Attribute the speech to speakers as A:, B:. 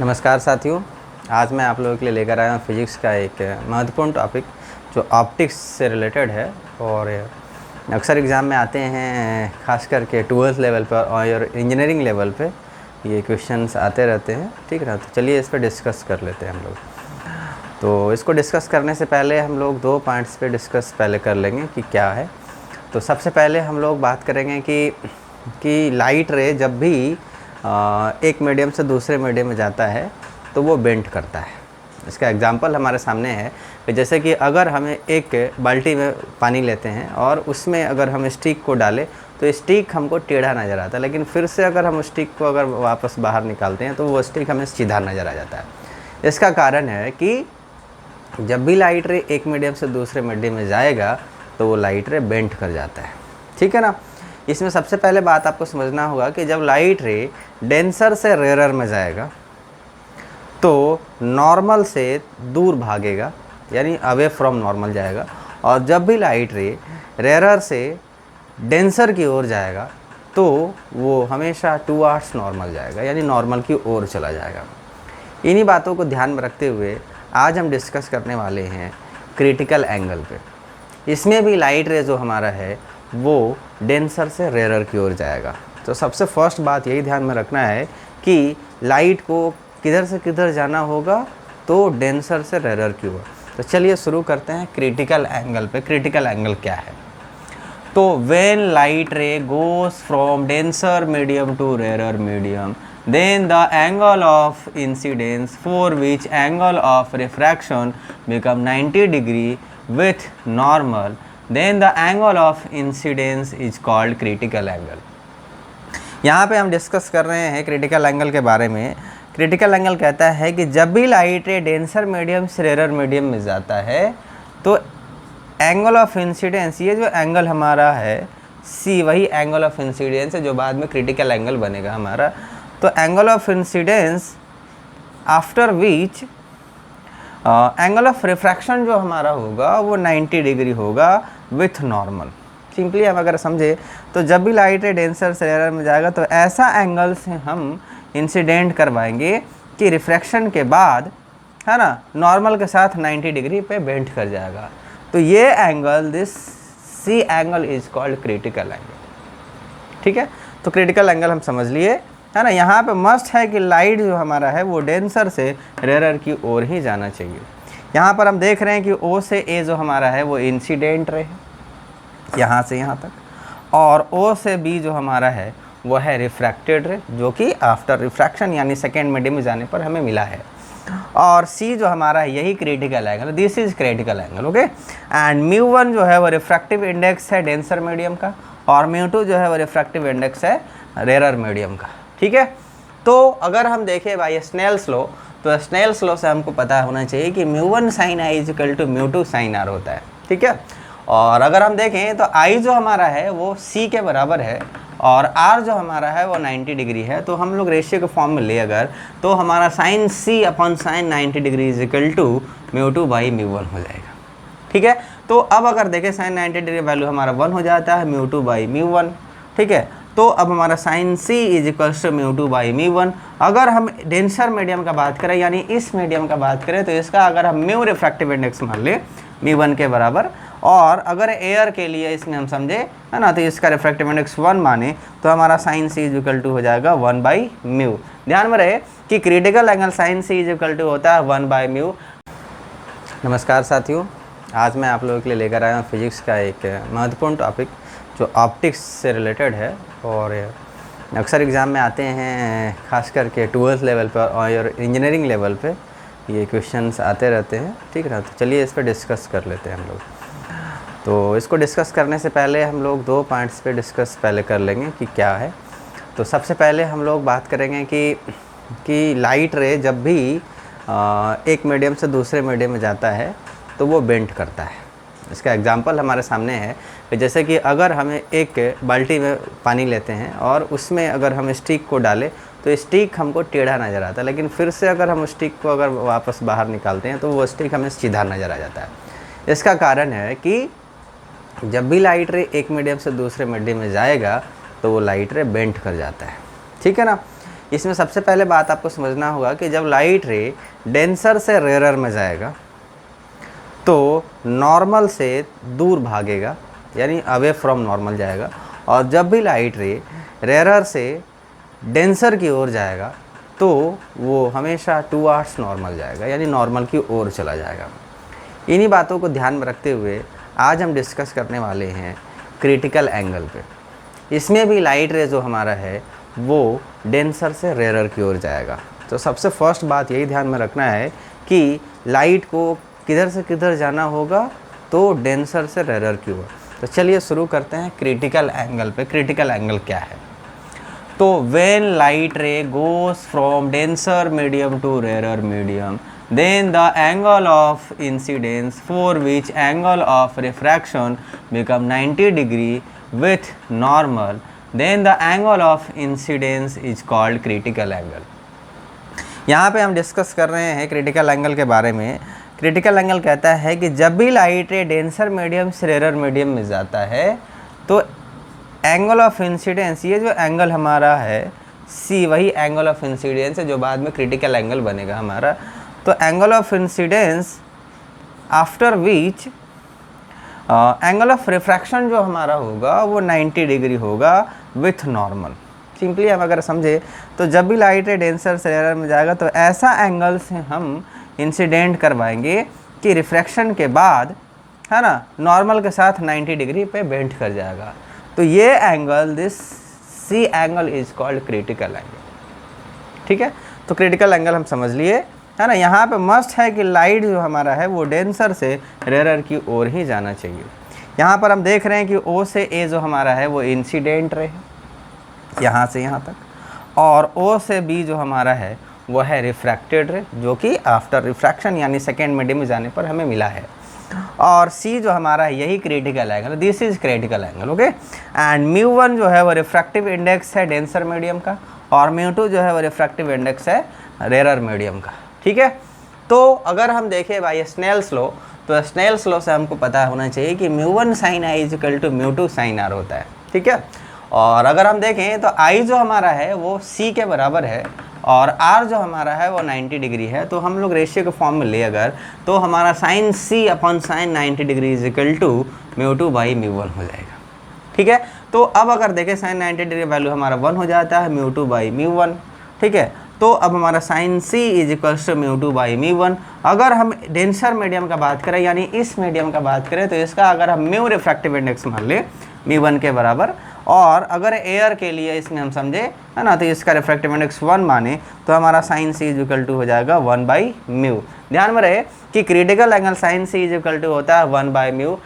A: नमस्कार साथियों, आज मैं आप लोगों के लिए लेकर आया हूँ फिजिक्स का एक महत्वपूर्ण टॉपिक जो ऑप्टिक्स से रिलेटेड है और अक्सर एग्ज़ाम में आते हैं, खास करके 12th लेवल पर और इंजीनियरिंग लेवल पे ये क्वेश्चंस आते रहते हैं। ठीक है ना, तो चलिए इस पर डिस्कस कर लेते हैं हम लोग। तो इसको डिस्कस करने से पहले हम लोग 2 पॉइंट्स पे डिस्कस पहले कर लेंगे कि क्या है। तो सबसे पहले हम लोग बात करेंगे कि लाइट रे जब भी एक मीडियम से दूसरे मीडियम में जाता है तो वो बेंड करता है। इसका एग्जांपल हमारे सामने है कि जैसे कि अगर हमें एक बाल्टी में पानी लेते हैं और उसमें अगर हम स्टिक को डालें तो स्टिक हमको टेढ़ा नज़र आता है, लेकिन फिर से अगर हम स्टिक को अगर वापस बाहर निकालते हैं तो वो स्टिक हमें सीधा नज़र आ जाता है। इसका कारण है कि जब भी लाइट रे एक मीडियम से दूसरे मीडियम में जाएगा तो वो लाइट रे बेंड कर जाता है। ठीक है ना। इसमें सबसे पहले बात आपको समझना होगा कि जब लाइट रे डेंसर से रेयरर में जाएगा तो नॉर्मल से दूर भागेगा, यानी अवे फ्रॉम नॉर्मल जाएगा, और जब भी लाइट रे रेयरर से डेंसर की ओर जाएगा तो वो हमेशा टुवर्ड्स नॉर्मल जाएगा, यानी नॉर्मल की ओर चला जाएगा। इन्हीं बातों को ध्यान में रखते हुए आज हम डिस्कस करने वाले हैं क्रिटिकल एंगल पे। इसमें भी लाइट रे जो हमारा है वो डेंसर से रेयरर की ओर जाएगा। तो सबसे फर्स्ट बात यही ध्यान में रखना है कि लाइट को किधर से किधर जाना होगा, तो डेंसर से रेयरर की ओर। तो चलिए शुरू करते हैं क्रिटिकल एंगल पे। क्रिटिकल एंगल क्या है? तो when light ray goes from denser medium to rarer medium, then the angle of incidence for which angle of refraction become 90 degree with normal, then the angle of incidence is called critical angle। यहाँ पे हम discuss कर रहे हैं critical angle के बारे में। Critical angle कहता है कि जब भी लाइट रे डेंसर मीडियम से रेयरर मीडियम में जाता है तो एंगल ऑफ इंसिडेंस, ये जो एंगल हमारा है सी, वही एंगल ऑफ इंसिडेंस है जो बाद में क्रिटिकल एंगल बनेगा हमारा। तो angle of incidence after which angle of refraction जो हमारा होगा वो 90 डिग्री होगा विथ नॉर्मल। सिंपली हम अगर समझे तो जब भी लाइट रे डेंसर से रेयरर में जाएगा तो ऐसा एंगल से हम इंसिडेंट करवाएंगे कि रिफ्रैक्शन के बाद, है ना, नॉर्मल के साथ 90 डिग्री पे बेंड कर जाएगा। तो ये angle, this C angle is called critical angle. ठीक है, तो क्रिटिकल एंगल हम समझ लिए, है ना। यहाँ पे मस्ट है कि लाइट जो हमारा है वो डेंसर से रेयरर की ओर ही जाना चाहिए। यहाँ पर हम देख रहे हैं कि O से A जो हमारा है वो इंसिडेंट रे है यहाँ से यहाँ तक, और O से B जो हमारा है वो है रिफ्रैक्टेड रे, जो कि आफ्टर रिफ्रैक्शन यानी सेकेंड मीडियम में जाने पर हमें मिला है। और C जो हमारा है यही critical angle, this is critical angle. Okay, and μ1 जो है वो रिफ्रैक्टिव इंडेक्स है डेंसर मीडियम का, और μ2 जो है वो रिफ्रैक्टिव इंडेक्स है रेयरर मीडियम का। ठीक है, तो अगर हम देखें भाई स्नेल्स लॉ, तो स्नेल्स लॉ से हमको पता होना चाहिए कि μ1 sin I is equal to μ2 sin R होता है। ठीक है, और अगर हम देखें तो I जो हमारा है वो C के बराबर है और R जो हमारा है वो 90 डिग्री है। तो हम लोग रेशियो के फॉर्म में ले अगर, तो हमारा sin C upon sin 90 degree is equal to μ2 by μ1 हो जाएगा। ठीक है, तो अब अगर देखें sin 90 डिग्री वैल्यू हमारा 1 हो जाता है μ2 बाई μ1। ठीक है, तो अब हमारा sin C is equal to μ2 by μ1। अगर हम डेंसर मीडियम का बात करें, यानी इस मीडियम का बात करें, तो इसका अगर हम म्यू रिफ्रैक्टिव इंडेक्स मान ले μ1 के बराबर, और अगर एयर के लिए इसमें हम समझे, है ना, तो इसका रिफ्रैक्टिव इंडेक्स 1 माने तो हमारा sin C is equal to हो जाएगा 1 बाई म्यू। ध्यान में रहे कि critical angle sin C is equal to होता है 1 बाई म्यू। नमस्कार साथियों, आज मैं आप लोगों के लिए लेकर आया हूँ फिजिक्स का एक महत्वपूर्ण टॉपिक जो ऑप्टिक्स से रिलेटेड है और अक्सर एग्ज़ाम में आते हैं, खास करके 12th लेवल पर और इंजीनियरिंग लेवल पे ये क्वेश्चंस आते रहते हैं। ठीक है ना, तो चलिए इस पर डिस्कस कर लेते हैं हम लोग। तो इसको डिस्कस करने से पहले हम लोग 2 पॉइंट्स पे डिस्कस पहले कर लेंगे कि क्या है। तो सबसे पहले हम लोग बात करेंगे कि लाइट रे जब भी एक मीडियम से दूसरे मीडियम में जाता है तो वो बेंड करता है। इसका एग्जांपल हमारे सामने है कि जैसे कि अगर हमें एक बाल्टी में पानी लेते हैं और उसमें अगर हम स्टिक को डालें तो स्टिक हमको टेढ़ा नज़र आता है, लेकिन फिर से अगर हम स्टिक को अगर वापस बाहर निकालते हैं तो वो स्टिक हमें सीधा नज़र आ जाता है। इसका कारण है कि जब भी लाइट रे एक मीडियम से दूसरे मीडियम में जाएगा तो वो लाइट रे बेंड कर जाता है। ठीक है ना। इसमें सबसे पहले बात आपको समझना होगा कि जब लाइट रे डेंसर से रेयरर में जाएगा तो नॉर्मल से दूर भागेगा, यानी अवे फ्रॉम नॉर्मल जाएगा, और जब भी लाइट रे रेयरर से डेंसर की ओर जाएगा तो वो हमेशा टुवर्ड्स नॉर्मल जाएगा, यानी नॉर्मल की ओर चला जाएगा। इन्हीं बातों को ध्यान में रखते हुए आज हम डिस्कस करने वाले हैं क्रिटिकल एंगल पे। इसमें भी लाइट रे जो हमारा है वो डेंसर से रेयरर की ओर जाएगा। तो सबसे फर्स्ट बात यही ध्यान में रखना है कि लाइट को किधर से किधर जाना होगा, तो डेंसर से रेयरर की ओर। तो चलिए शुरू करते हैं क्रिटिकल एंगल पे। क्रिटिकल एंगल क्या है? तो when light ray goes from denser medium to rarer medium, then the angle of incidence for which angle of refraction become 90 degree with normal, then the angle of incidence is called critical angle। यहाँ पे हम discuss कर रहे हैं critical angle के बारे में। Critical angle कहता है कि जब भी लाइट रे डेंसर मीडियम से रेयरर मीडियम में जाता है तो एंगल ऑफ इंसिडेंस, ये जो एंगल हमारा है सी, वही एंगल ऑफ इंसिडेंस है जो बाद में क्रिटिकल एंगल बनेगा हमारा। तो angle of incidence after which angle of refraction जो हमारा होगा वो 90 डिग्री होगा विथ नॉर्मल। सिंपली हम अगर समझे तो जब भी लाइट रे डेंसर से रेयरर में जाएगा तो ऐसा एंगल से हम इंसिडेंट करवाएंगे कि रिफ्रैक्शन के बाद, है ना, नॉर्मल के साथ 90 डिग्री पे बेंड कर जाएगा। तो ये angle, this C angle is called critical angle. ठीक है, तो क्रिटिकल एंगल हम समझ लिए, है ना। यहाँ पे मस्ट है कि लाइट जो हमारा है वो डेंसर से रेयरर की ओर ही जाना चाहिए। यहाँ पर हम देख रहे हैं कि ओ से ए जो हमारा है वो इंसिडेंट रे है, यहाँ से यहाँ तक, और ओ से बी जो हमारा है वो है रिफ्रैक्टेड रे, जो कि आफ्टर रिफ्रैक्शन यानी सेकेंड मीडियम में जाने पर हमें मिला है। और सी जो हमारा है यही critical angle, this is critical angle. Okay, and mu one जो है वो रिफ्रैक्टिव इंडेक्स है डेंसर मीडियम का, और म्यू टू जो है वो रिफ्रैक्टिव इंडेक्स है रेयरर मीडियम का। ठीक है, तो अगर हम देखें भाई स्नेल्स लॉ, तो स्नेल्स लॉ से हमको पता होना चाहिए कि mu one sine i is equal to mu two sine r होता है। ठीक है, और अगर हम देखें तो आई जो हमारा है वो सी के बराबर है और आर जो हमारा है वो 90 डिग्री है। तो हम लोग रेशियो के फॉर्म में ले अगर, तो हमारा sine C upon sine 90 degree is equal to mu two by mu one हो जाएगा। ठीक है, तो अब अगर देखें साइन 90 डिग्री वैल्यू हमारा 1 हो जाता है, mu two by mu one. ठीक है, तो अब हमारा sine C is equals to mu two by mu one. अगर हम डेंसर मीडियम का बात करें, यानी इस मीडियम का बात करें, तो इसका अगर हम म्यू रिफ्रैक्टिव इंडेक्स मान लें म्यू वन के बराबर, और अगर एयर के लिए इसमें हम समझे, है ना, तो इसका रिफ्रैक्टिव इंडेक्स 1 माने, तो हमारा sine C is equal to हो जाएगा 1 बाई म्यू। ध्यान में रहे कि critical angle sine C is equal to होता है 1 बाई म्यू।